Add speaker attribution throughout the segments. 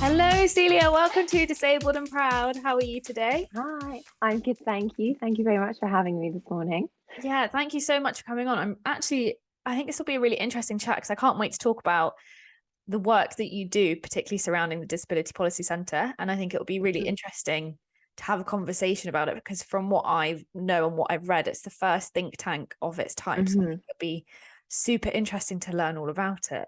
Speaker 1: Hello, Celia. Welcome to Disabled and Proud. How are you today?
Speaker 2: Hi, I'm good, thank you. Thank you very much for having me this morning.
Speaker 1: Yeah, thank you so much for coming on. I think this will be a really interesting chat because I can't wait to talk about the work that you do, particularly surrounding the Disability Policy Centre. And I think it will be really interesting to have a conversation about it because from what I know and what I've read, it's the first think tank of its type. So I think it'll be super interesting to learn all about it.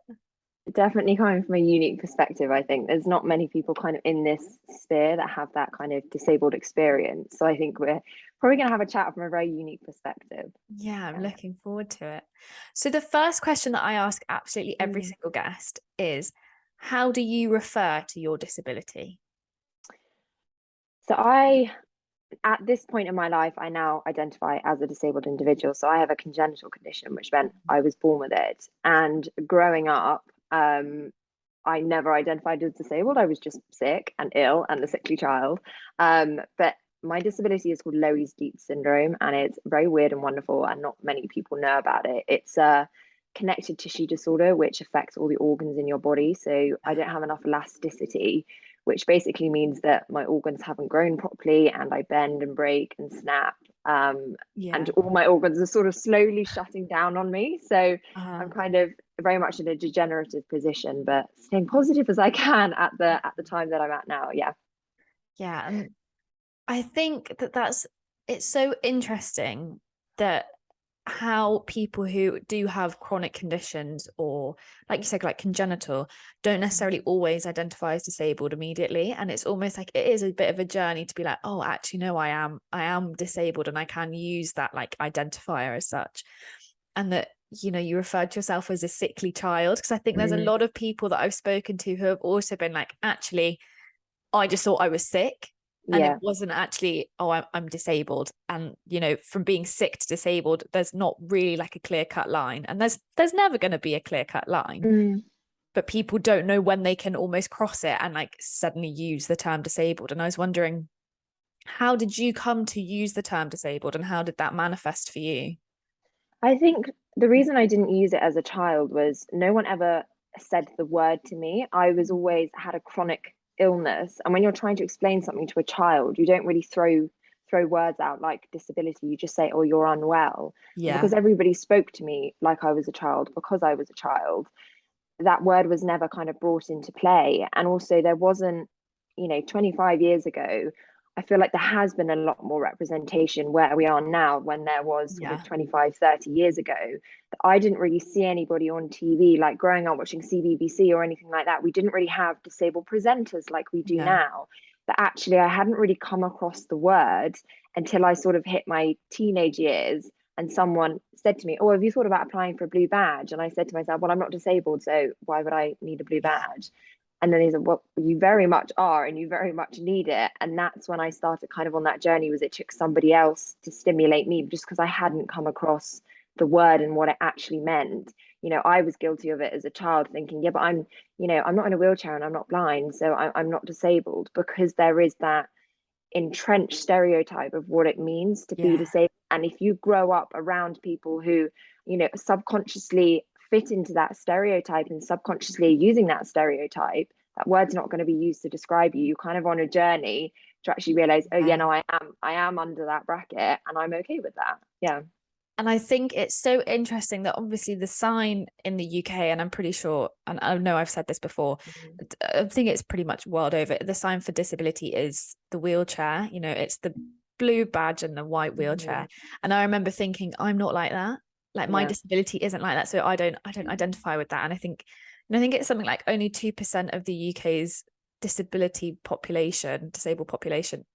Speaker 2: Definitely coming from a unique perspective, I think there's not many people kind of in this sphere that have that kind of disabled experience. So I think we're probably going to have a chat from a very unique perspective.
Speaker 1: Yeah, I'm looking forward to it. So the first question that I ask absolutely every
Speaker 2: Mm.
Speaker 1: single guest is, how do you refer to your disability?
Speaker 2: So I, at this point in my life, I now identify as a disabled individual. So I have a congenital condition, which meant I was born with it. And growing up, I never identified as disabled. I was just sick and ill and a sickly child. But my disability is called Loeys-Dietz syndrome, and it's very weird and wonderful, and not many people know about it. It's a connective tissue disorder which affects all the organs in your body. So I don't have enough elasticity, which basically means that my organs haven't grown properly, and I bend and break and snap. And
Speaker 1: Yeah.
Speaker 2: all my organs are sort of slowly shutting down on me. So
Speaker 1: Uh,
Speaker 2: I'm kind of very much in a degenerative position, but staying positive as I can at the time that I'm at now. Yeah.
Speaker 1: yeah. And I think that it's so interesting that how people who do have chronic conditions or like you said like congenital don't necessarily always identify as disabled immediately, and it's almost like it is a bit of a journey to be like, oh, actually no, I am disabled and I can use that like identifier as such. And that, you referred to yourself as a sickly child, because I think there's a
Speaker 2: Mm,
Speaker 1: lot of people that I've spoken to who have also been like, actually I just thought I was sick. And it
Speaker 2: yeah.
Speaker 1: wasn't actually, oh, I'm disabled. And, from being sick to disabled, there's not really like a clear cut line. And there's never going to be a clear cut line.
Speaker 2: Mm.
Speaker 1: But people don't know when they can almost cross it and like suddenly use the term disabled. And I was wondering, how did you come to use the term disabled and how did that manifest for you?
Speaker 2: I think the reason I didn't use it as a child was no one ever said the word to me. I was always had a chronic illness, and when you're trying to explain something to a child, you don't really throw words out like disability. You just say, "Oh, you're unwell." And
Speaker 1: Yeah.
Speaker 2: because everybody spoke to me like I was a child, because I was a child, that word was never kind of brought into play. And also, there wasn't, 25 years ago, I feel like there has been a lot more representation where we are now when there was sort of
Speaker 1: Yeah.
Speaker 2: 25, 30 years ago. That I didn't really see anybody on TV, like growing up watching CBBC or anything like that. We didn't really have disabled presenters like we do
Speaker 1: No.
Speaker 2: now. But actually, I hadn't really come across the word until I sort of hit my teenage years, and someone said to me, "Oh, have you thought about applying for a blue badge?" And I said to myself, "Well, I'm not disabled, so why would I need a blue
Speaker 1: Yeah.
Speaker 2: badge?" And then he said, "Well, you very much are, and you very much need it." And that's when I started kind of on that journey. Was it took somebody else to stimulate me, just because I hadn't come across the word and what it actually meant. I was guilty of it as a child, thinking, "Yeah, but I'm not in a wheelchair and I'm not blind, so I'm not disabled," because there is that entrenched stereotype of what it means to be
Speaker 1: Yeah.
Speaker 2: disabled. And if you grow up around people who, subconsciously fit into that stereotype and subconsciously using that stereotype, that word's not going to be used to describe you. You're kind of on a journey to actually realize, oh yeah,
Speaker 1: Yeah.
Speaker 2: no, I am under that bracket and I'm okay with that. Yeah.
Speaker 1: And I think it's so interesting that obviously the sign in the UK, and I'm pretty sure, and I know I've said this before, I think it's pretty much world over, the sign for disability is the wheelchair. It's the blue badge and the white
Speaker 2: Mm-hmm.
Speaker 1: wheelchair. And I remember thinking, I'm not like that. Like my
Speaker 2: Yeah.
Speaker 1: disability isn't like that. So I don't identify with that. And I think it's something like only 2% of the UK's disabled population,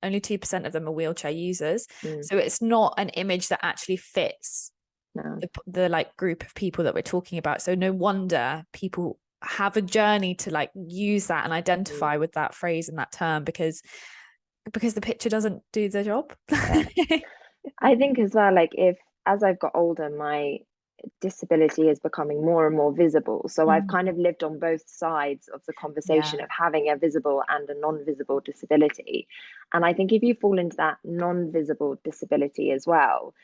Speaker 1: only 2% of them are wheelchair users.
Speaker 2: Mm.
Speaker 1: So it's not an image that actually fits
Speaker 2: No.
Speaker 1: the like group of people that we're talking about. So no wonder people have a journey to like use that and
Speaker 2: Mm.
Speaker 1: identify with that phrase and that term because the picture doesn't do the job.
Speaker 2: Yeah. I think as well, like if as I've got older, my disability is becoming more and more visible. So I've
Speaker 1: Mm.
Speaker 2: kind of lived on both sides of the
Speaker 1: Yeah.
Speaker 2: conversation of having a visible and a non-visible disability. And I think if you fall into that non-visible disability as well,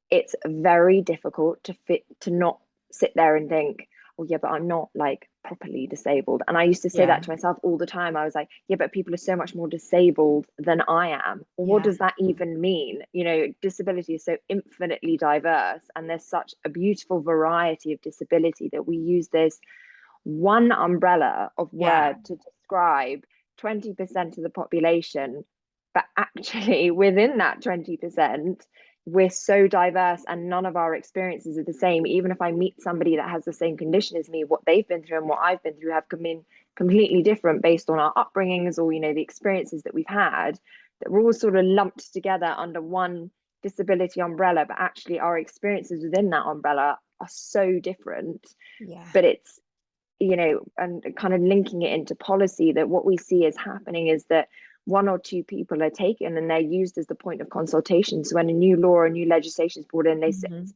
Speaker 2: it's very difficult to not sit there and think, oh yeah, but I'm not like properly disabled. And I used to say
Speaker 1: Yeah.
Speaker 2: that to myself all the time. I was like, yeah, but people are so much more disabled than I am. What
Speaker 1: Yeah.
Speaker 2: does that even mean? You know, disability is so infinitely diverse, and there's such a beautiful variety of disability that we use this one umbrella of
Speaker 1: Yeah.
Speaker 2: word to describe 20% of the population. But actually, within that 20%, we're so diverse and none of our experiences are the same. Even if I meet somebody that has the same condition as me, what they've been through and what I've been through have been completely different based on our upbringings or, you know, the experiences that we've had, that we're all sort of lumped together under one disability umbrella. But actually, our experiences within that umbrella are so different.
Speaker 1: Yeah.
Speaker 2: But it's, you know, and kind of linking it into policy, that what we see is happening is that one or two people are taken and they're used as the point of consultation. So when a new law or new legislation is brought in,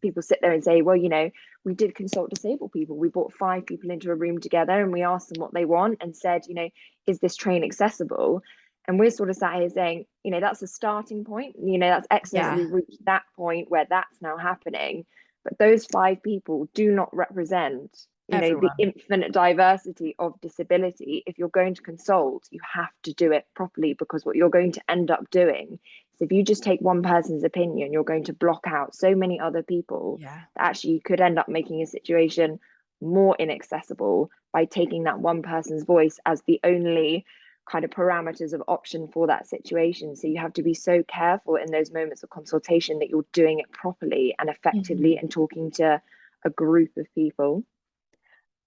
Speaker 2: people sit there and say, well, you know, we did consult disabled people. We brought 5 people into a room together and we asked them what they want and said, you know, is this train accessible? And we're sort of sat here saying, you know, that's a starting point. You know, that's excellent that
Speaker 1: Yeah.
Speaker 2: we've reached that point where that's now happening. But those 5 people do not represent, you know, the
Speaker 1: Everyone.
Speaker 2: infinite diversity of disability. If you're going to consult, you have to do it properly, because what you're going to end up doing is, if you just take one person's opinion, you're going to block out so many other people
Speaker 1: Yeah.
Speaker 2: that actually you could end up making a situation more inaccessible by taking that one person's voice as the only kind of parameters of option for that situation. So you have to be so careful in those moments of consultation that you're doing it properly and effectively and talking to a group of people.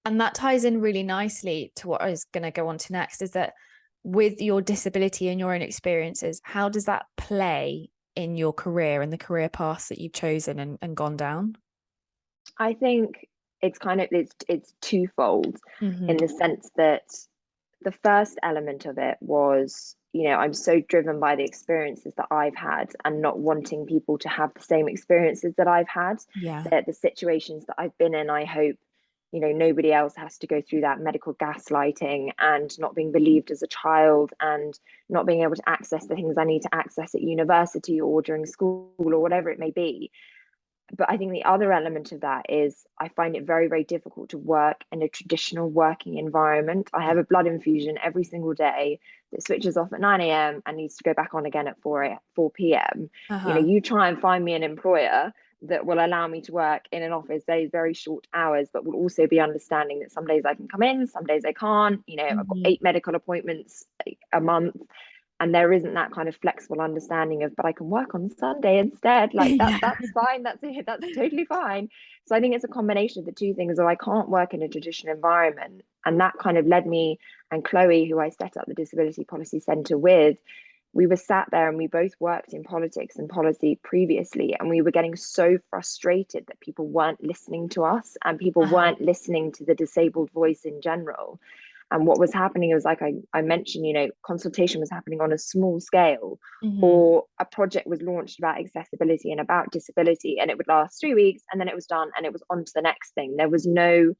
Speaker 1: And that ties in really nicely to what I was going to go on to next, is that with your disability and your own experiences, how does that play in your career and the career paths that you've chosen and gone down?
Speaker 2: I think it's kind of it's twofold, in the sense that the first element of it was, you know, I'm so driven by the experiences that I've had and not wanting people to have the same experiences that I've had.
Speaker 1: Yeah.
Speaker 2: That the situations that I've been in, I hope, you know, nobody else has to go through that medical gaslighting and not being believed as a child and not being able to access the things I need to access at university or during school or whatever it may be. But I think the other element of that is I find it very, very difficult to work in a traditional working environment. I have a blood infusion every single day that switches off at 9 a.m. and needs to go back on again at 4 p.m. You know,
Speaker 1: Uh-huh.
Speaker 2: you try and find me an employer that will allow me to work in an office those very short hours, but will also be understanding that some days I can come in, some days I can't. You know, I've got 8 medical appointments a month, and there isn't that kind of flexible understanding of, but I can work on Sunday instead, like
Speaker 1: Yeah.
Speaker 2: that's fine, that's it, that's totally fine. So I think it's a combination of the two things. So I can't work in a traditional environment, and that kind of led me and Chloe, who I set up the Disability Policy Centre with, we were sat there and we both worked in politics and policy previously, and we were getting so frustrated that people weren't listening to us and people
Speaker 1: Uh-huh.
Speaker 2: weren't listening to the disabled voice in general. And what was happening was, like I mentioned, you know, consultation was happening on a small scale, or a project was launched about accessibility and about disability, and it would last 3 weeks and then it was done and it was on to the next thing. There was no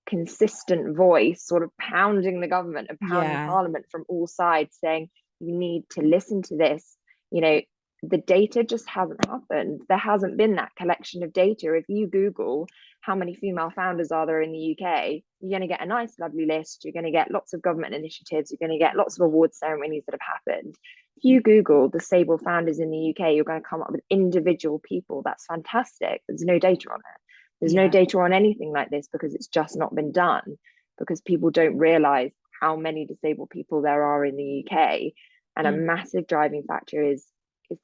Speaker 2: consistent voice sort of pounding the government and pounding
Speaker 1: Yeah.
Speaker 2: parliament from all sides saying, you need to listen to this. You know, the data just hasn't happened. There hasn't been that collection of data. If you Google how many female founders are there in the UK, you're going to get a nice, lovely list. You're going to get lots of government initiatives. You're going to get lots of award ceremonies that have happened. If you Google disabled founders in the UK, you're going to come up with individual people. That's fantastic. There's no data on it. There's no
Speaker 1: Yeah.
Speaker 2: data on anything like this because it's just not been done, because people don't realize how many disabled people there are in the UK. And a massive driving factor is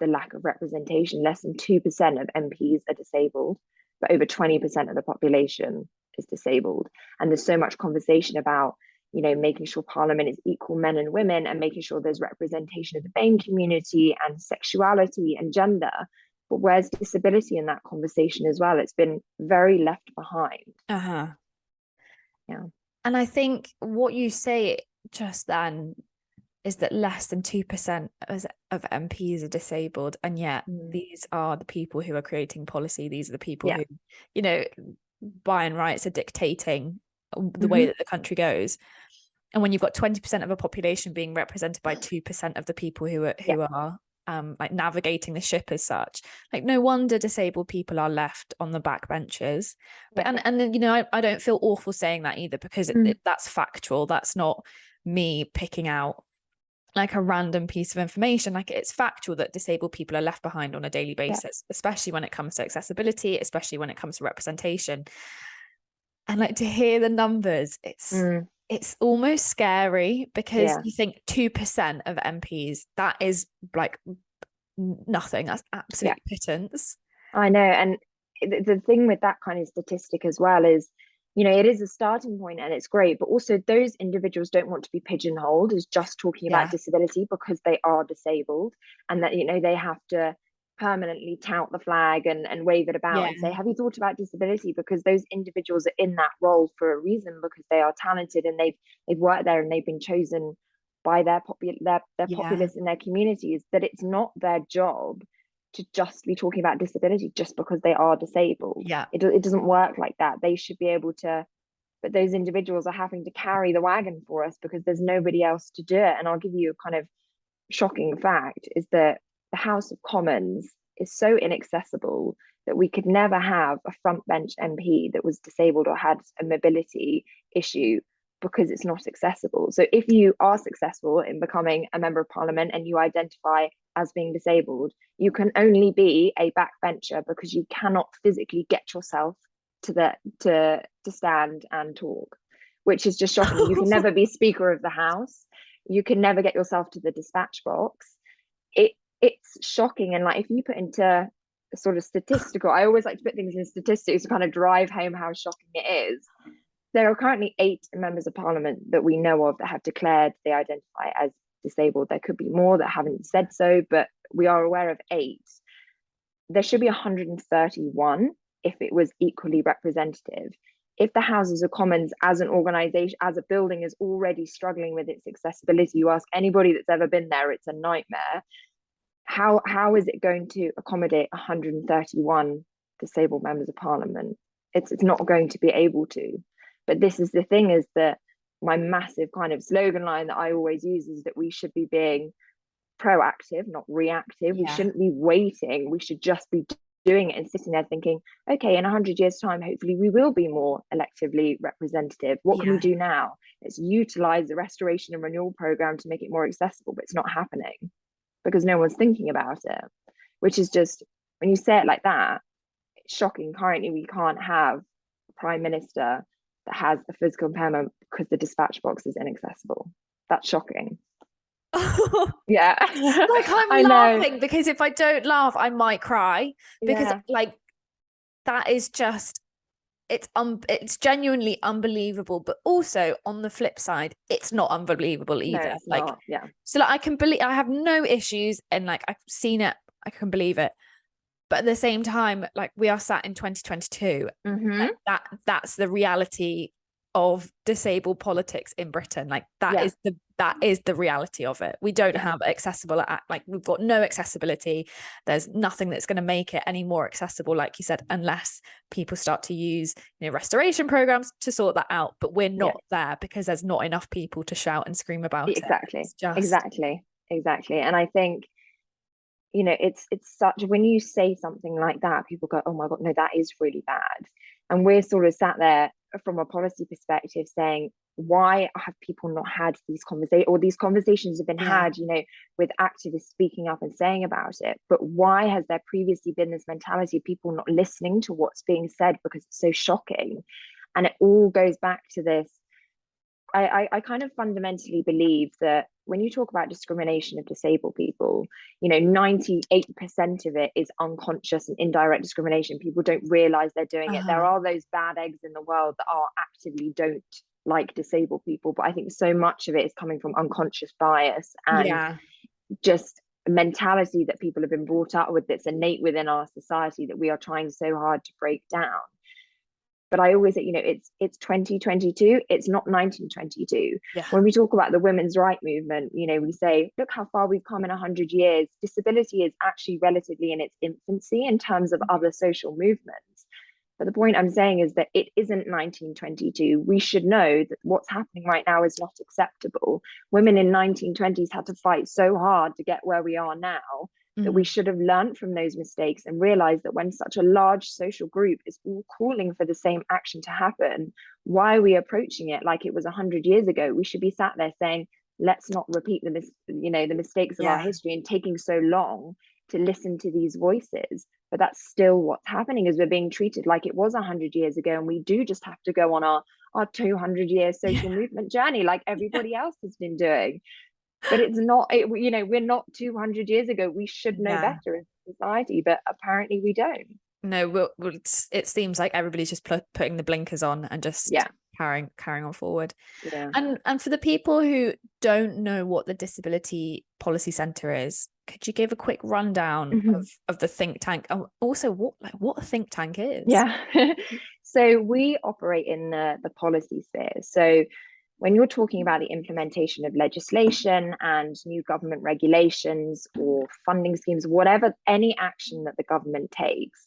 Speaker 2: the lack of representation. Less than 2% of MPs are disabled, but over 20% of the population is disabled. And there's so much conversation about, you know, making sure Parliament is equal men and women, and making sure there's representation of the BAME community and sexuality and gender. But where's disability in that conversation as well? It's been very left behind.
Speaker 1: Uh-huh.
Speaker 2: Yeah.
Speaker 1: And I think what you say just then is that less than 2% of MPs are disabled. And yet these are the people who are creating policy. These are the people
Speaker 2: Yeah.
Speaker 1: who, you know, by and rights are dictating the way that the country goes. And when you've got 20% of a population being represented by 2% of the people who are like navigating the ship as such. Like, no wonder disabled people are left on the back benches. But and you know, I don't feel awful saying that either, because that's factual. That's not me picking out like a random piece of information. Like, it's factual that disabled people are left behind on a daily basis, especially when it comes to accessibility, especially when it comes to representation. And like, to hear the numbers, it's almost scary, because you think 2% of MPs, that is like nothing. That's absolute pittance.
Speaker 2: I know. And the thing with that kind of statistic as well is, you know, it is a starting point and it's great, but also those individuals don't want to be pigeonholed as just talking about disability because they are disabled, and that, you know, they have to permanently tout the flag and wave it about and say, have you thought about disability? Because those individuals are in that role for a reason, because they are talented and they've worked there and they've been chosen by their populace in their communities, that it's not their job to just be talking about disability just because they are disabled. It doesn't work like that. They should be able to, but those individuals are having to carry the wagon for us because there's nobody else to do it. And I'll give you a kind of shocking fact, is that the House of Commons is so inaccessible that we could never have a front bench MP that was disabled or had a mobility issue, because it's not accessible. So if you are successful in becoming a member of parliament and you identify as being disabled, you can only be a backbencher, because you cannot physically get yourself to stand and talk, which is just shocking. You can never be Speaker of the House. You can never get yourself to the dispatch box. It's shocking. And like, if you put into sort of statistical, I always like to put things in statistics to kind of drive home how shocking it is. There are currently 8 members of parliament that we know of that have declared they identify as disabled. There could be more that haven't said so, but we are aware of 8. There should be 131 if it was equally representative. If the Houses of Commons as an organisation, as a building, is already struggling with its accessibility, you ask anybody that's ever been there, it's a nightmare. How is it going to accommodate 131 disabled members of parliament? It's not going to be able to. But this is the thing, is that my massive kind of slogan line that I always use is that we should be being proactive, not reactive. We shouldn't be waiting. We should just be doing it and sitting there thinking, okay, in 100 years' time, hopefully we will be more electively representative. What can we do now? Let's utilize the restoration and renewal program to make it more accessible, but it's not happening because no one's thinking about it, which is just, when you say it like that, it's shocking. Currently, we can't have a prime minister that has a physical impairment because the dispatch box is inaccessible. That's shocking. Yeah.
Speaker 1: Like, I'm laughing because if I don't laugh, I might cry, because like, that is just, it's genuinely unbelievable. But also on the flip side, it's not unbelievable either.
Speaker 2: No, it's not.
Speaker 1: So like, I can believe, I have no issues, and like, I've seen it, I can believe it. But at the same time, like, we are sat in 2022. That's the reality of disabled politics in Britain. Like, that is the reality of it. We don't have accessible, like, we've got no accessibility. There's nothing that's going to make it any more accessible, like you said, unless people start to use, you know, restoration programs to sort that out. But we're not there because there's not enough people to shout and scream about it.
Speaker 2: Exactly. And I think, you know, it's such, when you say something like that, people go, oh my God, no, that is really bad. And we're sort of sat there from a policy perspective saying, why have people not had these conversations, or these conversations have been had, you know, with activists speaking up and saying about it, but why has there previously been this mentality of people not listening to what's being said because it's so shocking? And it all goes back to this. I kind of fundamentally believe that when you talk about discrimination of disabled people, you know, 98% of it is unconscious and indirect discrimination. People don't realize they're doing it. There are those bad eggs in the world that are actively don't like disabled people, but I think so much of it is coming from unconscious bias and just mentality that people have been brought up with, that's innate within our society, that we are trying so hard to break down. But I always say, you know, it's 2022, it's not 1922. When we talk about the women's right movement, you know, we say, look how far we've come in 100 years. Disability is actually relatively in its infancy in terms of other social movements. But the point I'm saying is that it isn't 1922. We should know that what's happening right now is not acceptable. Women in 1920s had to fight so hard to get where we are now, that we should have learned from those mistakes and realized that when such a large social group is all calling for the same action to happen, why are we approaching it like it was 100 years ago? We should be sat there saying, let's not repeat the mistakes of our
Speaker 1: Yeah.
Speaker 2: history and taking so long to listen to these voices. But that's still what's happening, is we're being treated like it was 100 years ago, and we do just have to go on our 200-year social movement journey like everybody else has been doing. But it's not, we're not 200 years ago. We should know
Speaker 1: Yeah.
Speaker 2: better in society, but apparently we don't.
Speaker 1: No, it seems like everybody's just putting the blinkers on and just carrying on forward.
Speaker 2: Yeah.
Speaker 1: And for the people who don't know what the Disability Policy Centre is, could you give a quick rundown of the think tank, and also what a think tank is?
Speaker 2: Yeah. So we operate in the policy sphere. So when you're talking about the implementation of legislation and new government regulations or funding schemes, whatever, any action that the government takes,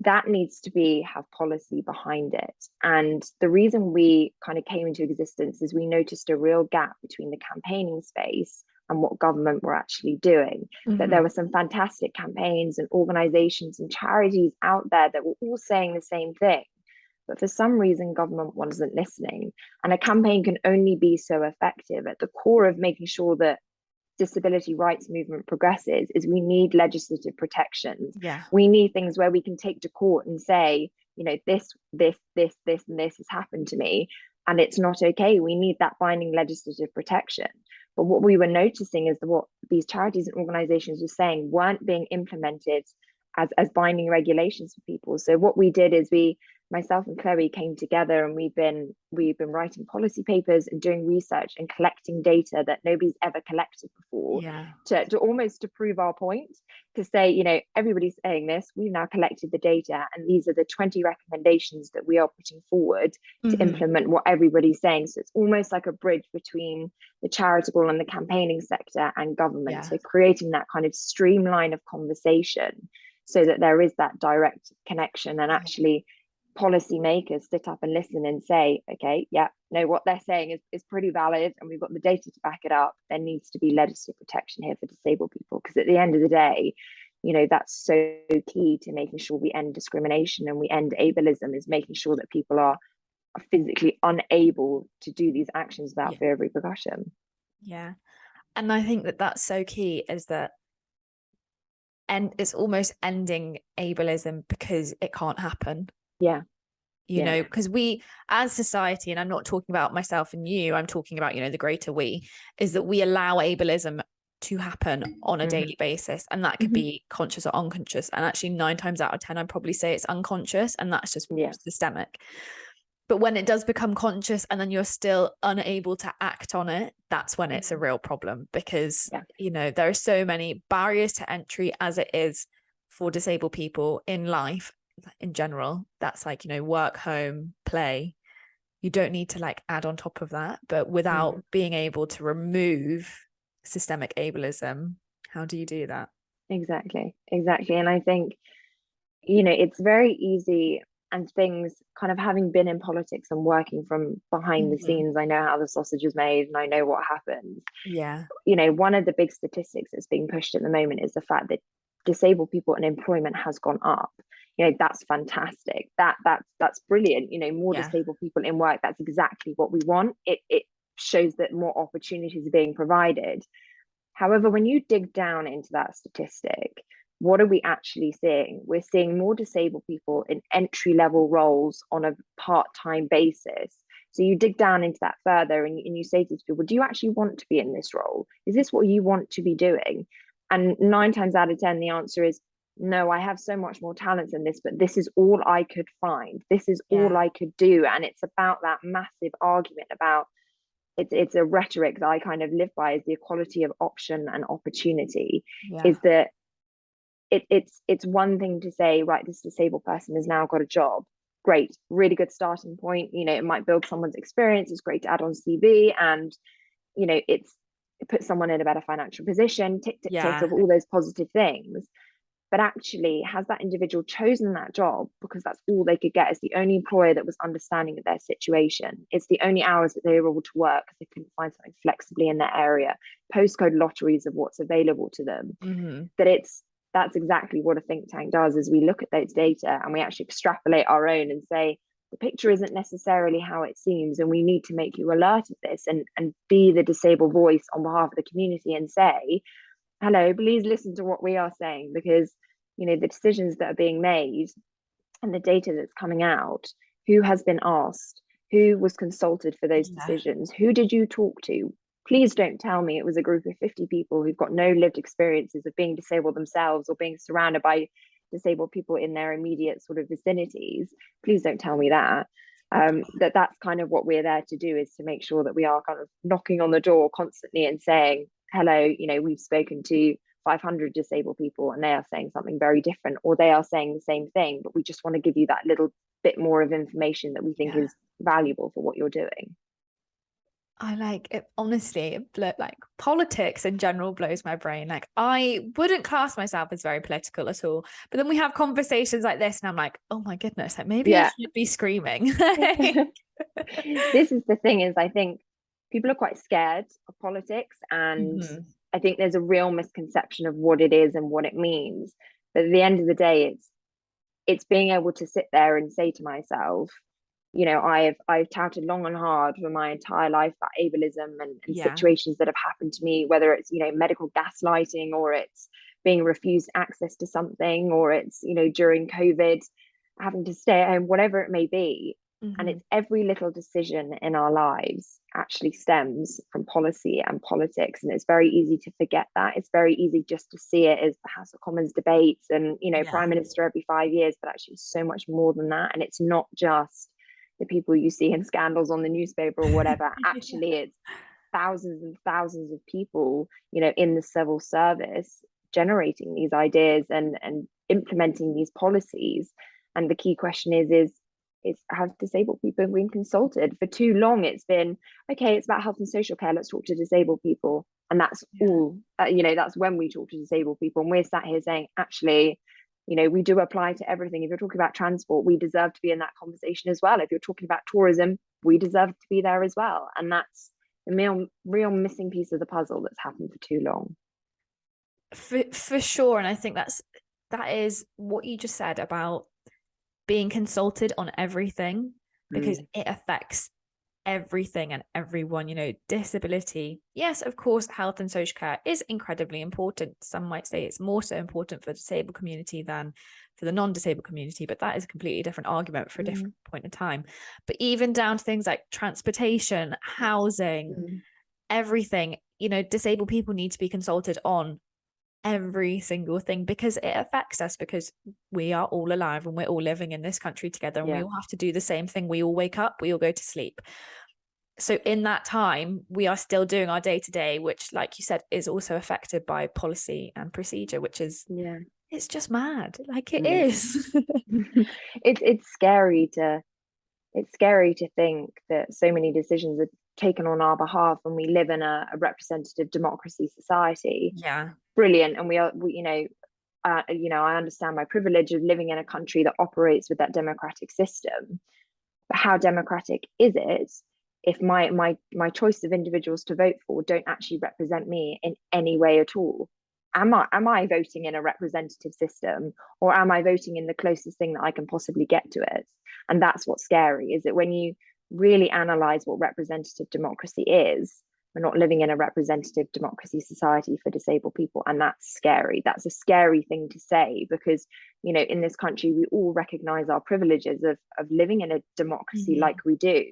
Speaker 2: that needs to have policy behind it. And the reason we kind of came into existence is we noticed a real gap between the campaigning space and what government were actually doing. That there were some fantastic campaigns and organizations and charities out there that were all saying the same thing, but for some reason government wasn't listening. And a campaign can only be so effective. At the core of making sure that disability rights movement progresses is we need legislative protections. We need things where we can take to court and say, this and this has happened to me, and it's not okay. We need that binding legislative protection. But what we were noticing is that what these charities and organizations were saying weren't being implemented as binding regulations for people. So what we did is myself and Chloe came together, and we've been writing policy papers and doing research and collecting data that nobody's ever collected before, to almost to prove our point, to say, everybody's saying this, we've now collected the data, and these are the 20 recommendations that we are putting forward to implement what everybody's saying. So it's almost like a bridge between the charitable and the campaigning sector and government. So creating that kind of streamline of conversation so that there is that direct connection, and actually policymakers sit up and listen and say, okay, what they're saying is pretty valid, and we've got the data to back it up. There needs to be legislative protection here for disabled people, because at the end of the day, that's so key to making sure we end discrimination and we end ableism, is making sure that people are physically unable to do these actions without fear of repercussion.
Speaker 1: And I think that's so key, is that, and it's almost ending ableism because it can't happen. Because we as society, and I'm not talking about myself and you, I'm talking about the greater we, is that we allow ableism to happen on a daily basis, and that could be conscious or unconscious, and actually 9 times out of 10 I'd probably say it's unconscious, and that's just systemic. But when it does become conscious and then you're still unable to act on it, that's when it's a real problem, because there are so many barriers to entry as it is for disabled people in life in general. That's like work, home, play. You don't need to add on top of that, but without being able to remove systemic ableism, how do you do that?
Speaker 2: Exactly. And I think it's very easy, and things kind of, having been in politics and working from behind the scenes, I know how the sausage is made and I know what happens. One of the big statistics that's being pushed at the moment is the fact that disabled people and employment has gone up. That's fantastic. That's brilliant. More disabled people in work. That's exactly what we want. It shows that more opportunities are being provided. However, when you dig down into that statistic, what are we actually seeing? We're seeing more disabled people in entry-level roles on a part-time basis. So you dig down into that further, and you say to people, do you actually want to be in this role? Is this what you want to be doing? And 9 times out of 10, the answer is, no, I have so much more talent than this, but this is all I could find. This is all I could do. And it's about that massive argument about, it's a rhetoric that I kind of live by, is the equality of option and opportunity. Is that it's one thing to say, right, this disabled person has now got a job. Great, really good starting point. It might build someone's experience. It's great to add on CV, and it puts someone in a better financial position, tick off all those positive things. But actually, has that individual chosen that job because that's all they could get? It's the only employer that was understanding of their situation. It's the only hours that they were able to work because they couldn't find something flexibly in their area. Postcode lotteries of what's available to them. That that's exactly what a think tank does, is we look at those data and we actually extrapolate our own and say, the picture isn't necessarily how it seems, and we need to make you alert of this and be the disabled voice on behalf of the community and say, hello, please listen to what we are saying, because the decisions that are being made and the data that's coming out, who has been asked, who was consulted for those decisions, who did you talk to? Please don't tell me it was a group of 50 people who've got no lived experiences of being disabled themselves or being surrounded by disabled people in their immediate sort of vicinities. Please don't tell me that. That's kind of what we're there to do, is to make sure that we are kind of knocking on the door constantly and saying, hello, we've spoken to 500 disabled people and they are saying something very different, or they are saying the same thing, but we just want to give you that little bit more of information that we think is valuable for what you're doing.
Speaker 1: I like it, honestly. Like politics in general blows my brain. Like, I wouldn't class myself as very political at all, but then we have conversations like this and I'm like, oh my goodness, like maybe I should be screaming.
Speaker 2: This is the thing, is I think people are quite scared of politics, and I think there's a real misconception of what it is and what it means. But at the end of the day, it's being able to sit there and say to myself, I've touted long and hard for my entire life about ableism and situations that have happened to me, whether it's medical gaslighting, or it's being refused access to something, or it's during COVID having to stay at home, whatever it may be. And it's every little decision in our lives actually stems from policy and politics, and it's very easy to forget that. It's very easy just to see it as the House of Commons debates and Prime Minister every 5 years, but actually it's so much more than that. And it's not just the people you see in scandals on the newspaper or whatever. Actually, it's thousands and thousands of people in the civil service generating these ideas and implementing these policies. And the key question is have disabled people been consulted? For too long it's been, okay, it's about health and social care, let's talk to disabled people, and that's all. That's when we talk to disabled people, and we're sat here saying, actually, we do apply to everything. If you're talking about transport, we deserve to be in that conversation as well. If you're talking about tourism, we deserve to be there as well. And that's the real missing piece of the puzzle that's happened for too long.
Speaker 1: For sure. And I think that is what you just said about being consulted on everything, because it affects everything and everyone. Disability, yes, of course, health and social care is incredibly important. Some might say it's more so important for the disabled community than for the non-disabled community, but that is a completely different argument for a different point in time. But even down to things like transportation, housing, everything, disabled people need to be consulted on every single thing, because it affects us, because we are all alive and we're all living in this country together, and we all have to do the same thing. We all wake up, we all go to sleep. So in that time, we are still doing our day-to-day, which, like you said, is also affected by policy and procedure, which is it's just mad. Like, it is.
Speaker 2: It's scary to think that so many decisions are taken on our behalf when we live in a representative democracy society. Brilliant. And I understand my privilege of living in a country that operates with that democratic system. But how democratic is it if my choice of individuals to vote for don't actually represent me in any way at all? Am I voting in a representative system, or am I voting in the closest thing that I can possibly get to it? And that's what's scary, is that when you really analyze what representative democracy is, we're not living in a representative democracy society for disabled people. And that's scary. That's a scary thing to say, because in this country we all recognize our privileges of living in a democracy like we do.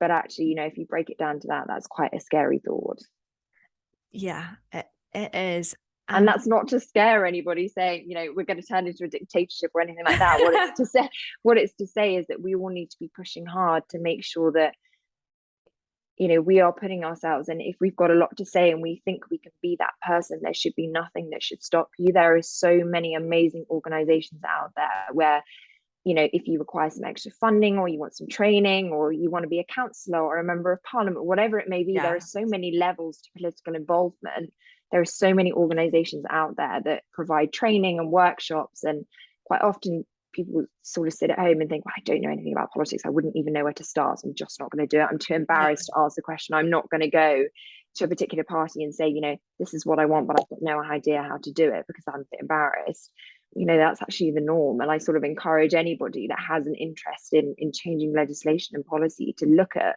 Speaker 2: But actually, if you break it down to that, that's quite a scary thought.
Speaker 1: It is.
Speaker 2: And that's not to scare anybody saying, we're going to turn into a dictatorship or anything like that. What it's to say is that we all need to be pushing hard to make sure that, we are putting ourselves, and if we've got a lot to say and we think we can be that person, there should be nothing that should stop you. There are so many amazing organizations out there where, if you require some extra funding, or you want some training, or you want to be a councillor or a member of parliament, whatever it may be, there are so many levels to political involvement. there are so many organizations out there that provide training and workshops, and quite often people sort of sit at home and think, well, I don't know anything about politics, I wouldn't even know where to start, I'm just not going to do it, I'm too embarrassed to ask the question, I'm not going to go to a particular party and say, this is what I want, but I've got no idea how to do it because I'm a bit embarrassed. That's actually the norm. And I sort of encourage anybody that has an interest in changing legislation and policy to look at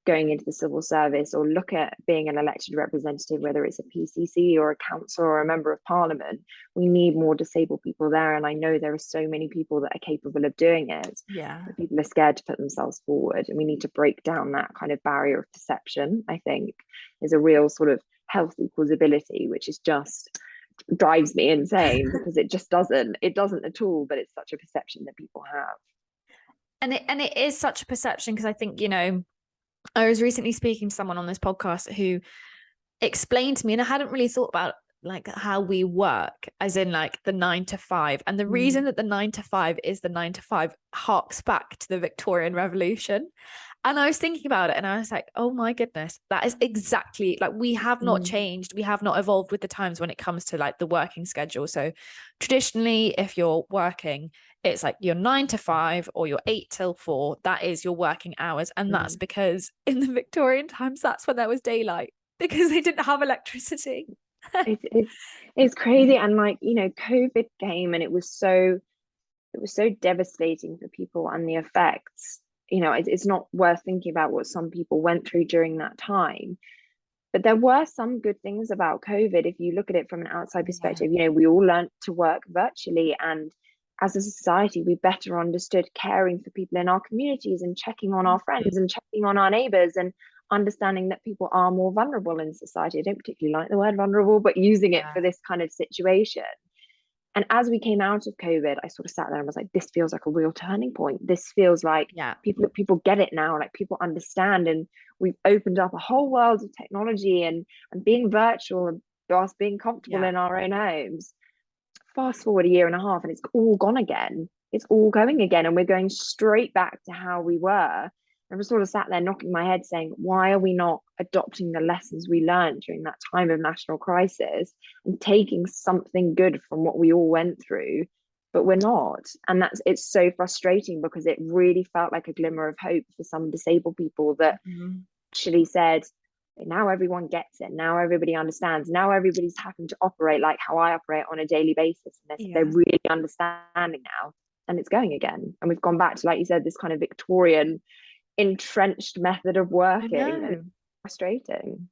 Speaker 2: going into the civil service, or look at being an elected representative, whether it's a PCC or a council or a member of parliament. We need more disabled people there. And I know there are so many people that are capable of doing it.
Speaker 1: Yeah.
Speaker 2: But people are scared to put themselves forward. And we need to break down that kind of barrier of perception, I think, is a real sort of health equals ability, which is just drives me insane because it doesn't at all, but it's such a perception that people have.
Speaker 1: And it is such a perception, because I think, I was recently speaking to someone on this podcast who explained to me, and I hadn't really thought about like how we work, as in like the 9 to 5. And the reason that the 9 to 5 is the 9 to 5 harks back to the Victorian Revolution. And I was thinking about it and I was like, oh my goodness, that is exactly like, we have not changed. We have not evolved with the times when it comes to like the working schedule. So traditionally, if you're working, it's like your 9 to 5 or your 8 till 4. That is your working hours. And that's because in the Victorian times, that's when there was daylight, because they didn't have electricity.
Speaker 2: It's crazy. And like, COVID came and it was so devastating for people, and the effects, it's not worth thinking about what some people went through during that time. But there were some good things about COVID. If you look at it from an outside perspective, we all learned to work virtually, and as a society, we better understood caring for people in our communities and checking on our friends and checking on our neighbors, and understanding that people are more vulnerable in society. I don't particularly like the word vulnerable, but using it for this kind of situation. And as we came out of COVID, I sort of sat there and was like, this feels like a real turning point. This feels like people get it now, like people understand, and we've opened up a whole world of technology and being virtual, and us being comfortable in our own homes. Fast forward a year and a half and it's all gone again. It's all going again, and we're going straight back to how we were. I was sort of sat there knocking my head saying, why are we not adopting the lessons we learned during that time of national crisis and taking something good from what we all went through? But we're not. And it's so frustrating, because it really felt like a glimmer of hope for some disabled people that actually said, now everyone gets it. Now everybody understands. Now everybody's having to operate like how I operate on a daily basis. And they're really understanding now. And it's going again. And we've gone back to, like you said, this kind of Victorian entrenched method of working. And it's frustrating.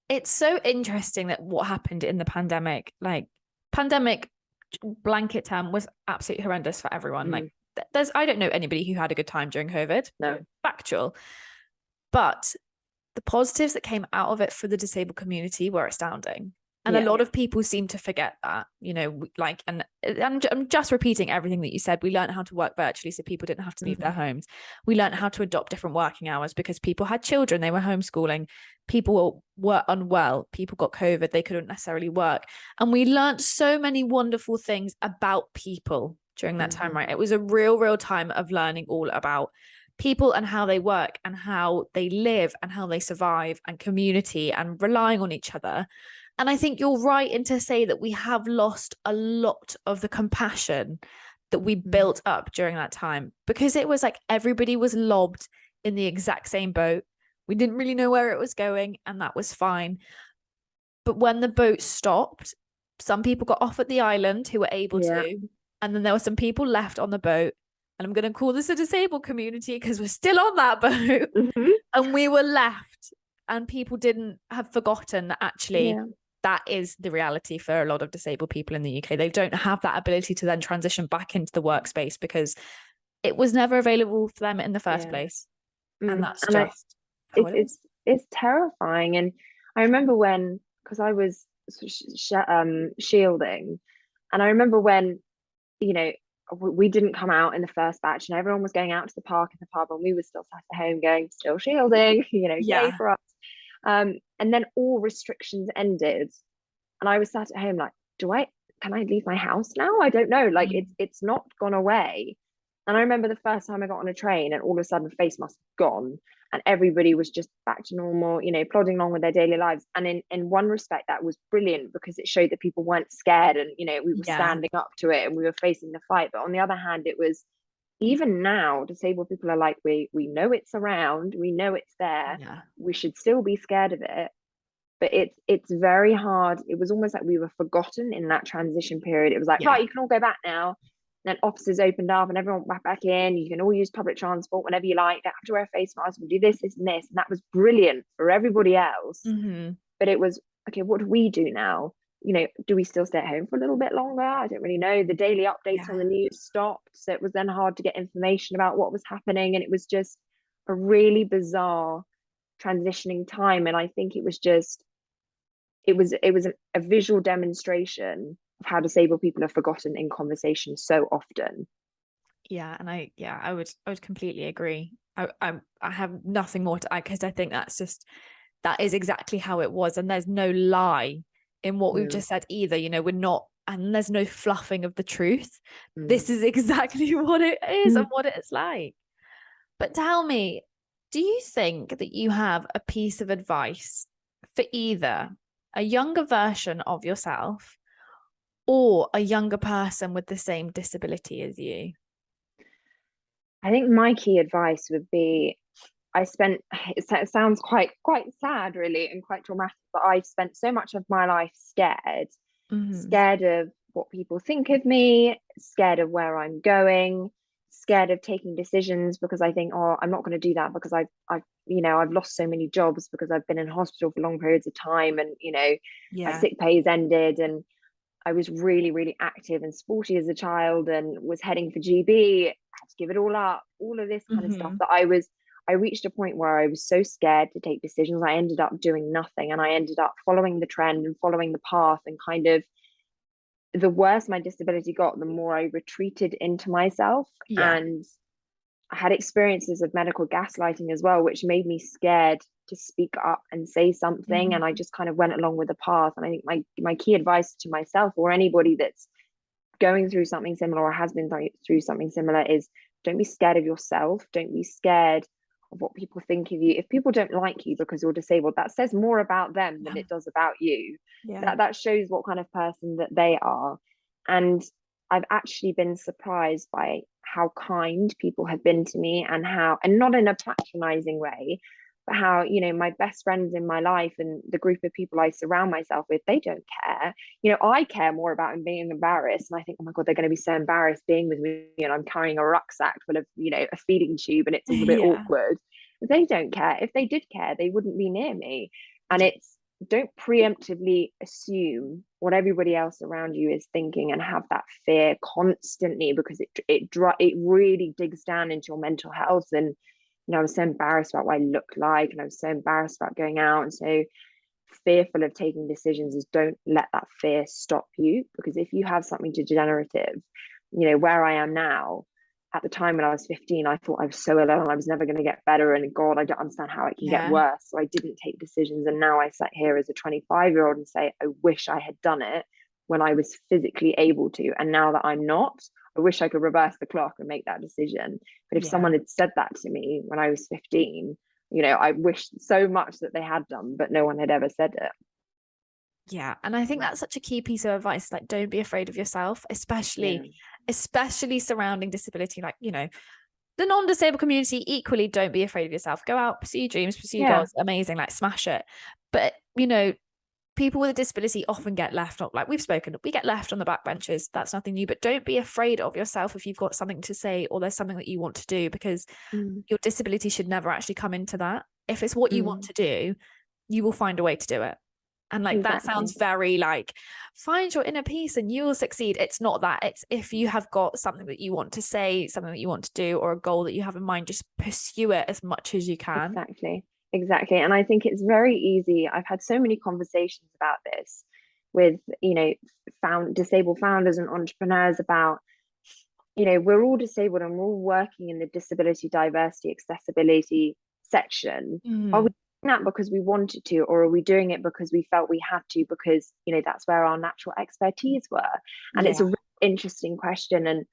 Speaker 1: It's so interesting that what happened in the pandemic, blanket term, was absolutely horrendous for everyone. Like I don't know anybody who had a good time during COVID.
Speaker 2: No.
Speaker 1: Factual. But the positives that came out of it for the disabled community were astounding. And a lot of people seem to forget that, and I'm just repeating everything that you said. We learned how to work virtually, so people didn't have to leave their homes. We learned how to adopt different working hours because people had children, they were homeschooling, people were unwell, people got COVID, they couldn't necessarily work. And we learned so many wonderful things about people during that time, right? It was a real time of learning all about people and how they work and how they live and how they survive, and community and relying on each other. And I think you're right in to say that we have lost a lot of the compassion that we built up during that time, because it was like everybody was lobbed in the exact same boat. We didn't really know where it was going, and that was fine. But when the boat stopped, some people got off at the island who were able to, and then there were some people left on the boat. And I'm going to call this a disabled community because we're still on that boat. And we were left, and people didn't have forgotten that actually that is the reality for a lot of disabled people in the UK. They don't have that ability to then transition back into the workspace because it was never available for them in the first place. And that's
Speaker 2: it's terrifying. And I remember when, because I was shielding, and I remember when, we didn't come out in the first batch and everyone was going out to the park and the pub, and we were still sat at home going, still shielding, yay for us. And then all restrictions ended, and I was sat at home like, can I leave my house now? I don't know. Like it's not gone away. And I remember the first time I got on a train and all of a sudden face mask gone and everybody was just back to normal, plodding along with their daily lives. And in one respect, that was brilliant because it showed that people weren't scared and, we were
Speaker 1: Yeah.
Speaker 2: standing up to it and we were facing the fight. But on the other hand, it was, even now, disabled people are like, we know it's around, we know it's there,
Speaker 1: Yeah.
Speaker 2: we should still be scared of it. But it's very hard. It was almost like we were forgotten in that transition period. It was like,
Speaker 1: Yeah.
Speaker 2: right, you can all go back now. And then offices opened up and everyone went back in. You can all use public transport whenever you like. Don't have to wear a face mask. We'll do this, this, and this. And that was brilliant for everybody else.
Speaker 1: Mm-hmm.
Speaker 2: But it was, okay, what do we do now? Do we still stay at home for a little bit longer? I don't really know. The daily updates on the news stopped. So it was then hard to get information about what was happening. And it was just a really bizarre transitioning time. And I think it was just, it was a visual demonstration of how disabled people are forgotten in conversation so often.
Speaker 1: Yeah, and I would completely agree. I have nothing more to add because I think that is exactly how it was, and there's no lie in what we've just said either. We're not, and there's no fluffing of the truth. This is exactly what it is and what it's like. But tell me, do you think that you have a piece of advice for either a younger version of yourself or a younger person with the same disability as you?
Speaker 2: I think my key advice would be, it sounds quite sad really and quite traumatic, but I spent so much of my life scared,
Speaker 1: Mm-hmm.
Speaker 2: scared of what people think of me, scared of where I'm going, scared of taking decisions because I think, oh, I'm not going to do that because I've lost so many jobs because I've been in hospital for long periods of time and my
Speaker 1: Yeah.
Speaker 2: sick pay is ended, and I was really, really active and sporty as a child and was heading for GB, had to give it all up, all of this kind of stuff
Speaker 1: Mm-hmm.
Speaker 2: that I reached a point where I was so scared to take decisions. I ended up doing nothing and I ended up following the trend and following the path, and kind of the worse my disability got, the more I retreated into myself.
Speaker 1: Yeah.
Speaker 2: And I had experiences of medical gaslighting as well, which made me scared to speak up and say something. And I
Speaker 1: Mm-hmm.
Speaker 2: just kind of went along with the path. And I think my key advice to myself or anybody that's going through something similar or has been through something similar is, don't be scared of yourself. Don't be scared of what people think of you. If people don't like you because you're disabled, that says more about them than
Speaker 1: Yeah.
Speaker 2: it does about you.
Speaker 1: Yeah.
Speaker 2: That shows what kind of person that they are. And I've actually been surprised by how kind people have been to me, and not in a patronizing way, but how, my best friends in my life and the group of people I surround myself with, they don't care. I care more about being embarrassed. And I think, oh my God, they're going to be so embarrassed being with me. And I'm carrying a rucksack full of, a feeding tube and it's all a bit
Speaker 1: Yeah.
Speaker 2: awkward. But they don't care. If they did care, they wouldn't be near me. And it's, don't preemptively assume what everybody else around you is thinking and have that fear constantly, because it really digs down into your mental health. And I was so embarrassed about what I looked like, and I was so embarrassed about going out and so fearful of taking decisions. Is don't let that fear stop you, because if you have something degenerative, where I am now, at the time when I was 15, I thought I was so alone, I was never going to get better, and God, I don't understand how it can get
Speaker 1: Yeah.
Speaker 2: worse. So I didn't take decisions, and now I sat here as a 25-year-old and say, I wish I had done it when I was physically able to, and now that I'm not, I wish I could reverse the clock and make that decision. But if
Speaker 1: Yeah.
Speaker 2: someone had said that to me when I was 15, I wish so much that they had done, but no one had ever said it.
Speaker 1: Yeah. And I think that's such a key piece of advice. Like, don't be afraid of yourself, especially surrounding disability. Like, the non-disabled community, equally, don't be afraid of yourself. Go out, pursue your dreams, pursue your goals. Amazing, like smash it. But people with a disability often get left on, like we've spoken, we get left on the back benches. That's nothing new. But don't be afraid of yourself if you've got something to say or there's something that you want to do, because your disability should never actually come into that. If it's what you want to do, you will find a way to do it. And like that sounds very like, find your inner peace and you will succeed. It's not that. It's, if you have got something that you want to say, something that you want to do, or a goal that you have in mind, just pursue it as much as you can.
Speaker 2: Exactly. And I think it's very easy. I've had so many conversations about this with, disabled founders and entrepreneurs about, we're all disabled and we're all working in the disability, diversity, accessibility section. Are we doing that because we wanted to, or are we doing it because we felt we had to, because, that's where our natural expertise were? And it's a really interesting question. And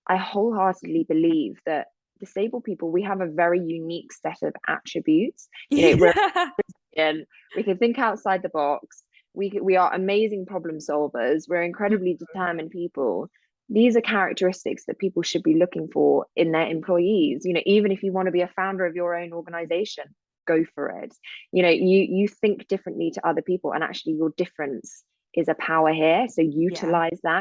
Speaker 2: I wholeheartedly believe that disabled people, we have a very unique set of attributes. We're
Speaker 1: Yeah.
Speaker 2: and we can think outside the box. We are amazing problem solvers. We're incredibly determined people. These are characteristics that people should be looking for in their employees. Even if you want to be a founder of your own organization, go for it. You think differently to other people, and actually your difference is a power here. So
Speaker 1: Yeah.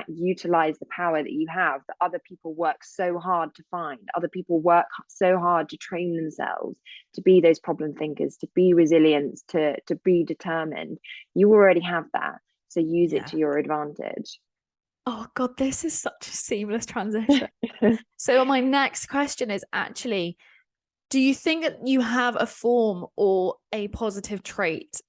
Speaker 2: utilize the power that you have, that other people work so hard to find. Other people work so hard to train themselves to be those problem thinkers, to be resilient, to be determined. You already have that. So use it
Speaker 1: Yeah.
Speaker 2: to your advantage.
Speaker 1: Oh God, this is such a seamless transition. So my next question is actually, do you think that you have a form or a positive trait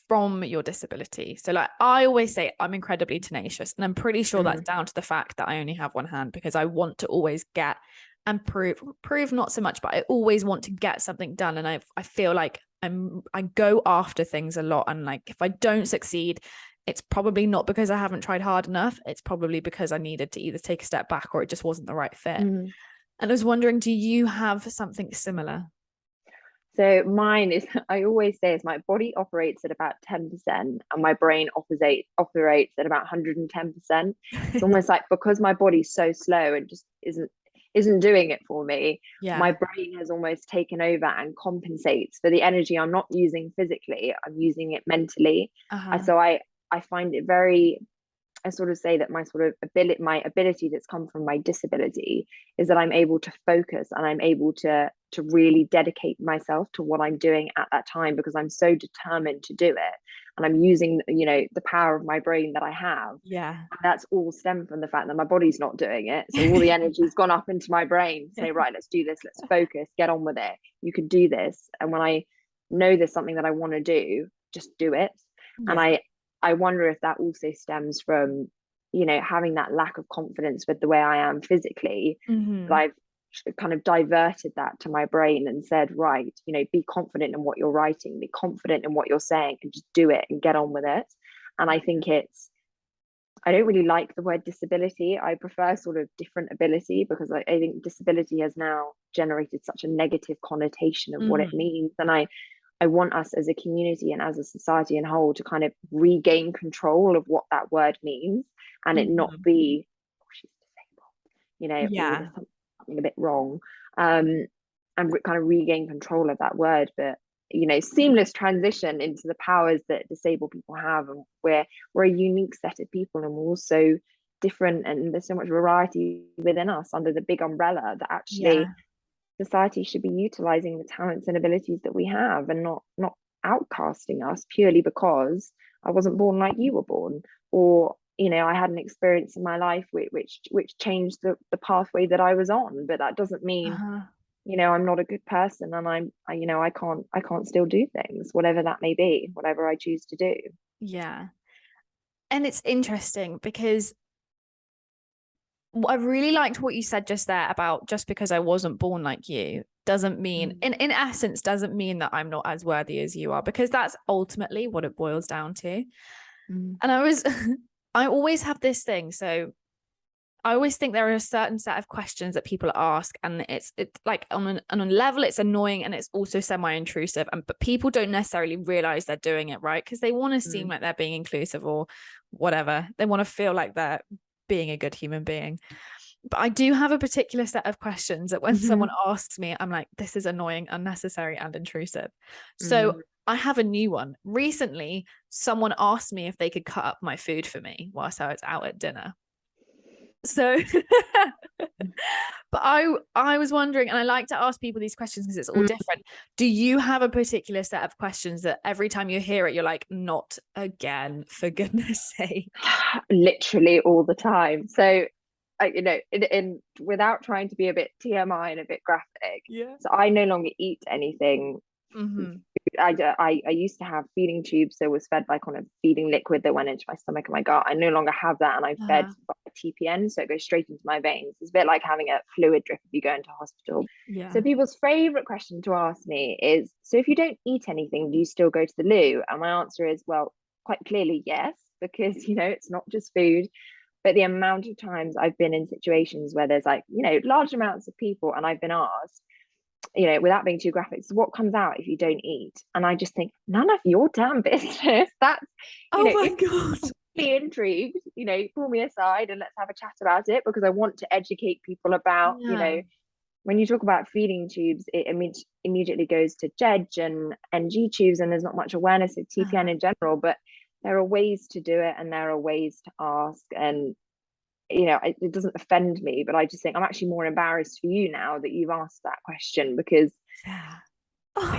Speaker 1: from your disability? So like I always say, I'm incredibly tenacious, and I'm pretty sure that's down to the fact that I only have one hand, because I want to always get and prove not so much, but I always want to get something done. And I feel like I go after things a lot, and like if I don't succeed, it's probably not because I haven't tried hard enough. It's probably because I needed to either take a step back or it just wasn't the right fit. And I was wondering, do you have something similar?
Speaker 2: So mine is, I always say, is my body operates at about 10% and my brain operates at about 110%. It's almost like, because my body's so slow and just isn't doing it for me, my
Speaker 1: Yeah.
Speaker 2: brain has almost taken over and compensates for the energy I'm not using physically. I'm using it mentally.
Speaker 1: Uh-huh.
Speaker 2: So I find it very, I sort of say that my ability that's come from my disability is that I'm able to focus, and I'm able to really dedicate myself to what I'm doing at that time, because I'm so determined to do it, and I'm using the power of my brain that I have.
Speaker 1: Yeah.
Speaker 2: And that's all stemmed from the fact that my body's not doing it. So all the energy's gone up into my brain to say, right, let's do this, let's focus, get on with it. You can do this. And when I know there's something that I want to do, just do it. And
Speaker 1: Yeah.
Speaker 2: I wonder if that also stems from, having that lack of confidence with the way I am physically. That I've kind of diverted that to my brain and said, right, be confident in what you're writing, be confident in what you're saying, and just do it and get on with it. And I think I don't really like the word disability. I prefer sort of different ability, because I think disability has now generated such a negative connotation of what it means. And I want us as a community and as a society in whole to kind of regain control of what that word means, and it not be, oh, she's disabled, or
Speaker 1: Yeah.
Speaker 2: there's something a bit wrong, and kind of regain control of that word. But seamless transition into the powers that disabled people have, and we're a unique set of people, and we're also different, and there's so much variety within us under the big umbrella, that
Speaker 1: Yeah.
Speaker 2: actually society should be utilizing the talents and abilities that we have, and not outcasting us purely because I wasn't born like you were born, or I had an experience in my life which changed the pathway that I was on. But that doesn't mean
Speaker 1: Uh-huh.
Speaker 2: I'm not a good person, and I can't still do things, whatever that may be, whatever I choose to do.
Speaker 1: Yeah. And it's interesting because I really liked what you said just there about, just because I wasn't born like you doesn't mean, in essence, doesn't mean that I'm not as worthy as you are, because that's ultimately what it boils down to. And I always have this thing. So I always think there are a certain set of questions that people ask, and it's like on a level it's annoying, and it's also semi-intrusive, but people don't necessarily realize they're doing it, right? Because they want to seem like they're being inclusive or whatever. They want to feel like they're being a good human being. But I do have a particular set of questions that when someone asks me, I'm like, this is annoying, unnecessary, and intrusive. So I have a new one. Recently, someone asked me if they could cut up my food for me whilst I was out at dinner. So but I was wondering, and I like to ask people these questions because it's all different. Do you have a particular set of questions that every time you hear it, you're like, not again, for goodness sake?
Speaker 2: Literally all the time. So in without trying to be a bit TMI and a bit graphic,
Speaker 1: Yeah.
Speaker 2: so I no longer eat anything. I used to have feeding tubes, so was fed like on a feeding liquid that went into my stomach and my gut. I no longer have that, and I'm fed by TPN, so it goes straight into my veins. It's a bit like having a fluid drip if you go into hospital.
Speaker 1: Yeah.
Speaker 2: So people's favorite question to ask me is, so if you don't eat anything, do you still go to the loo? And my answer is, well, quite clearly yes, because it's not just food. But the amount of times I've been in situations where there's like, large amounts of people, and I've been asked, without being too graphic, so what comes out if you don't eat? And I just think, none of your damn business. That's,
Speaker 1: Oh my
Speaker 2: if
Speaker 1: God.
Speaker 2: you're intrigued, pull me aside and let's have a chat about it, because I want to educate people about,
Speaker 1: Yeah.
Speaker 2: when you talk about feeding tubes, it immediately goes to JEG and NG tubes, and there's not much awareness of TPN in general, but there are ways to do it and there are ways to ask. And it doesn't offend me, but I just think I'm actually more embarrassed for you now that you've asked that question, because
Speaker 1: Yeah.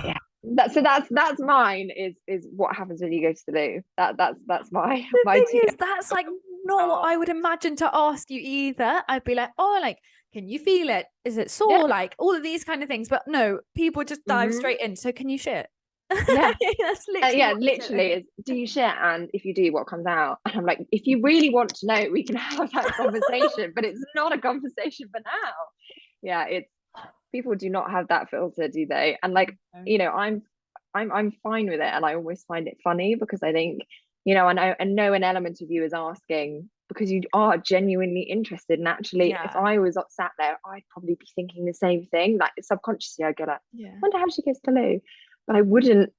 Speaker 2: yeah, that's mine, is what happens when you go to the loo. That's my
Speaker 1: The
Speaker 2: my
Speaker 1: thing is, that's like not what I would imagine to ask you either. I'd be like, oh, like, can you feel it? Is it
Speaker 2: yeah.
Speaker 1: sore? Like all of these kind of things. But no, people just dive straight in. So can you shit?
Speaker 2: Yeah.
Speaker 1: That's literally
Speaker 2: Yeah,
Speaker 1: what they
Speaker 2: literally
Speaker 1: do.
Speaker 2: is, do you shit? And if you do, what comes out? And I'm like, if you really want to know, we can have that conversation, but it's not a conversation for now. Yeah, it's, people do not have that filter, do they? And like, I'm fine with it, and I always find it funny, because I think, I know an element of you is asking because you are genuinely interested. And actually, if
Speaker 1: Yeah.
Speaker 2: I was sat there, I'd probably be thinking the same thing. Like subconsciously, I'd go like,
Speaker 1: Yeah.
Speaker 2: wonder how she gets to loo. But I wouldn't,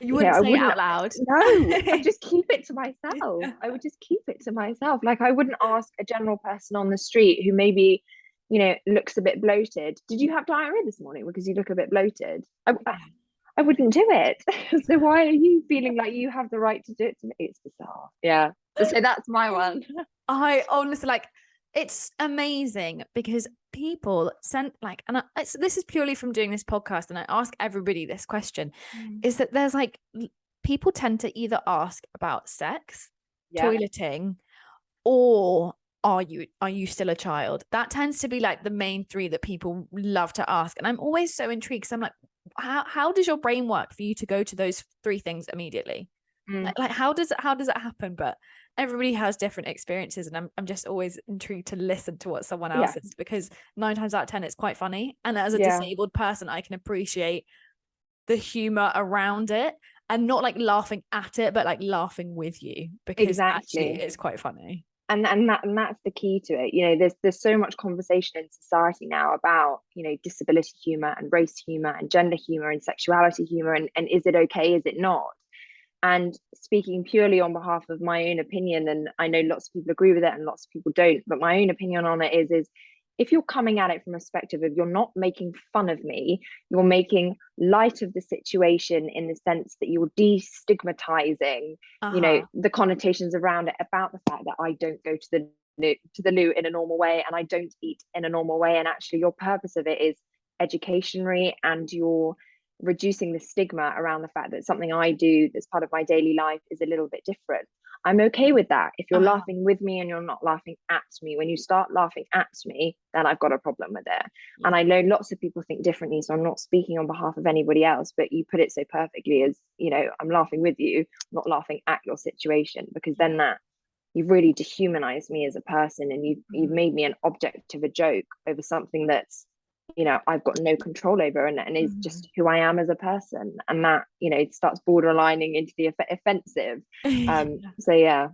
Speaker 1: You wouldn't
Speaker 2: I
Speaker 1: say it
Speaker 2: wouldn't,
Speaker 1: out loud.
Speaker 2: no, I just keep it to myself.
Speaker 1: Yeah.
Speaker 2: I would just keep it to myself. Like, I wouldn't ask a general person on the street who maybe, looks a bit bloated, did you have diarrhea this morning because you look a bit bloated? I wouldn't do it. So why are you feeling like you have the right to do it to me? It's bizarre. Yeah. So that's my one.
Speaker 1: I honestly, like, it's amazing because people send like, and this is purely from doing this podcast, and I ask everybody this question, is that there's like people tend to either ask about sex,
Speaker 2: Yeah.
Speaker 1: toileting, or are you still a child? That tends to be like the main three that people love to ask. And I'm always so intrigued, because I'm like, how does your brain work for you to go to those three things immediately? Like how does it happen? But everybody has different experiences, and I'm just always intrigued to listen to what someone else
Speaker 2: Yeah.
Speaker 1: is, because 9 times out of 10 it's quite funny, and as a
Speaker 2: Yeah.
Speaker 1: disabled person I can appreciate the humor around it, and not like laughing at it, but like laughing with you, because actually
Speaker 2: Exactly.
Speaker 1: it's quite funny.
Speaker 2: And that's the key to it. There's so much conversation in society now about, disability humor and race humor and gender humor and sexuality humor, and is it okay, is it not? And speaking purely on behalf of my own opinion, and I know lots of people agree with it and lots of people don't, but my own opinion on it is if you're coming at it from a perspective of, you're not making fun of me, you're making light of the situation, in the sense that you're destigmatizing, the connotations around it, about the fact that I don't go to the loo in a normal way, and I don't eat in a normal way, and actually your purpose of it is educationary, and you're reducing the stigma around the fact that something I do that's part of my daily life is a little bit different. I'm okay with that. If you're laughing with me and you're not laughing at me, when you start laughing at me, then I've got a problem with it.
Speaker 1: Yeah.
Speaker 2: And I know lots of people think differently, so I'm not speaking on behalf of anybody else, but you put it so perfectly as, I'm laughing with you, not laughing at your situation, because then that, you've really dehumanized me as a person, and you've made me an object of a joke over something that's, I've got no control over, and is just who I am as a person, and that, it starts borderlining into the offensive. So yeah.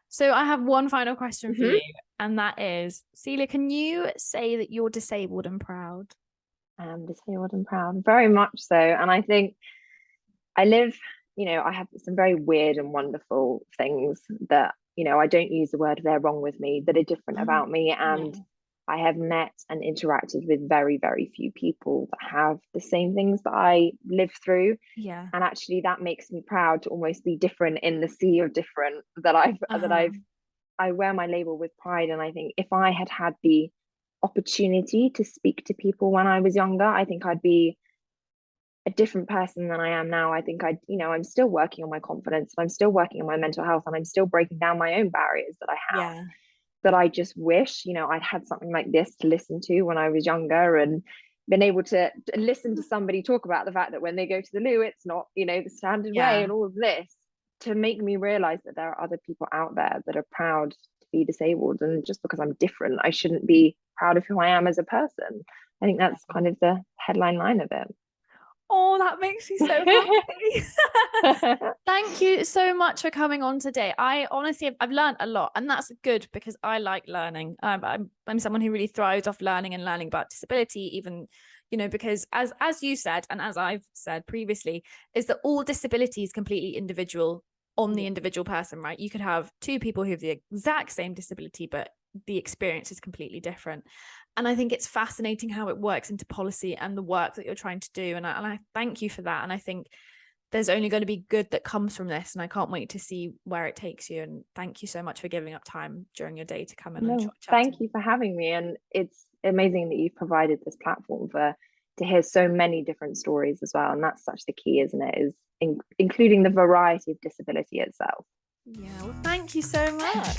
Speaker 1: So I have one final question for
Speaker 2: Mhm.
Speaker 1: you, and that is, Celia, can you say that you're disabled and proud?
Speaker 2: I'm disabled and proud, very much so. And I think I live, I have some very weird and wonderful things that, I don't use the word they're wrong with me, that are different about me. And I have met and interacted with very, very few people that have the same things that I live through.
Speaker 1: Yeah.
Speaker 2: And actually that makes me proud to almost be different in the sea of different I wear my label with pride. And I think if I had had the opportunity to speak to people when I was younger, I think I'd be a different person than I am now. I think I'm still working on my confidence, and I'm still working on my mental health, and I'm still breaking down my own barriers that I have.
Speaker 1: Yeah.
Speaker 2: That I just wish, I'd had something like this to listen to when I was younger, and been able to listen to somebody talk about the fact that when they go to the loo, it's not, the standard way, and all of this, to make me realize that there are other people out there that are proud to be disabled. And just because I'm different, I shouldn't be proud of who I am as a person. I think that's kind of the headline line of it.
Speaker 1: Oh, that makes me so happy. Thank you so much for coming on today. I honestly, I've learned a lot, and that's good because I like learning. I'm someone who really thrives off learning and learning about disability, even, you know, because as you said, and as I've said previously, is that all disability is completely individual on the individual person, right? You could have two people who have the exact same disability, but the experience is completely different. And I think it's fascinating how it works into policy and the work that you're trying to do. And I thank you for that. And I think there's only going to be good that comes from this. And I can't wait to see where it takes you. And thank you so much for giving up time during your day to come in and chat.
Speaker 2: Thank you for having me. And it's amazing that you've provided this platform to hear so many different stories as well. And that's such the key, isn't it? Is including the variety of disability itself.
Speaker 1: Yeah, well, thank you so much.